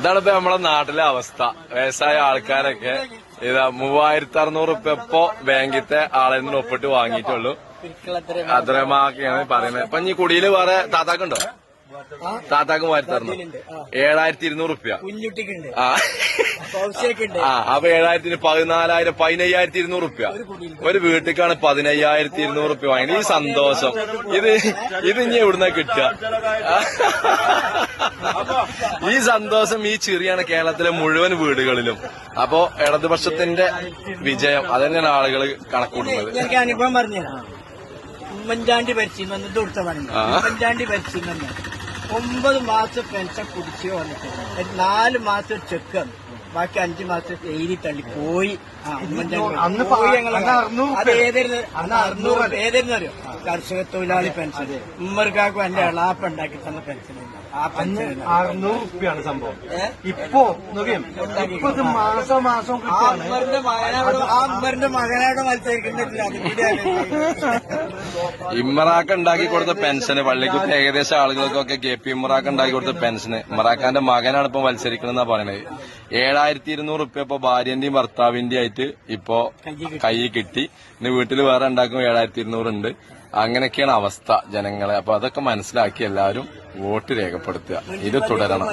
ഇതാണ് ഇപ്പൊ നമ്മളെ നാട്ടിലെ അവസ്ഥ. വയസ്സായ ആൾക്കാരൊക്കെ ഇതാ 3600 റുപ്യ ഇപ്പൊ ബാങ്കിത്തെ ആളിൽ നിന്ന് ഒപ്പിട്ട് വാങ്ങിയിട്ടുള്ളൂ. അത്രമാക്കിയാണ് പറയുന്നത്. ഇപ്പൊ ഇനി കുടിയില് വേറെ താത്താക്കുണ്ടോ? താത്താക്ക് 7200 റുപ്യ. അപ്പൊ 14,000 15,200 റുപ്യ. ഒരു വീട്ടിലേക്കാണ് 15,200 റുപ്യ വാങ്ങിയത്. ഈ സന്തോഷം ഇത് ഇനി എവിടുന്ന കിട്ടുക? ഈ സന്തോഷം ഈ ചിറിയാണ് കേരളത്തിലെ മുഴുവൻ വീടുകളിലും. അപ്പോ ഇടതുപക്ഷത്തിന്റെ വിജയം അതന്നെയാണ് ആളുകൾ കണക്കൂട്ടുന്നത്. എനിക്ക് അനുഭവം പറഞ്ഞു. ഉമ്മൻചാണ്ടി ഭരിച്ചിരുന്നു, ഇത് കൊടുത്ത പറഞ്ഞു. ഉമ്മൻചാണ്ടി ഭരിച്ചിരുന്നു 9 മാസം പെൻഷൻ കുടിച്ചു വന്നിട്ടുണ്ട്. 4 മാസം ചെക്ക് വന്നു, ബാക്കി 5 മാസം എഴുതി തള്ളി പോയി. ഉമ്മൻചാണ്ടി പോയി. അത് ഏതായിരുന്നു അറിയോ? കർഷക തൊഴിലാളി പെൻഷൻ. ഉമ്മർക്കാക്കും എന്റെ എളാപ്പ ഉണ്ടാക്കി തന്ന പെൻഷൻ. ആ പെൻഷൻ 600 റുപ്യാണ് സംഭവം. ഇപ്പൊ മാസം മാസം അമ്മറിന്റെ മകനോട് മത്സരിക്കുന്നില്ല. ഇമ്മറാക്ക ഉണ്ടാക്കി കൊടുത്ത പെൻഷന് പള്ളിക്കുത്തി ഏകദേശം ആളുകൾക്കൊക്കെ KP ഇമ്മറാക്ക ഉണ്ടാക്കി കൊടുത്ത പെൻഷന് ഇമ്മറാക്കാന്റെ മകനാണ് ഇപ്പൊ മത്സരിക്കണമെന്നാ പറയണത്. 7200 റുപ്യ ഇപ്പൊ ഭാര്യന്റെയും ഭർത്താവിന്റെയും ആയിട്ട് ഇപ്പൊ കൈ കിട്ടി. ഇന്ന് വീട്ടിൽ വേറെ ഉണ്ടാക്കുമ്പോൾ 7200 ഉണ്ട്. അങ്ങനെയൊക്കെയാണ് അവസ്ഥ ജനങ്ങളെ. അപ്പൊ അതൊക്കെ മനസ്സിലാക്കി എല്ലാവരും വോട്ട് രേഖപ്പെടുത്തുക. ഇത് തുടരണം.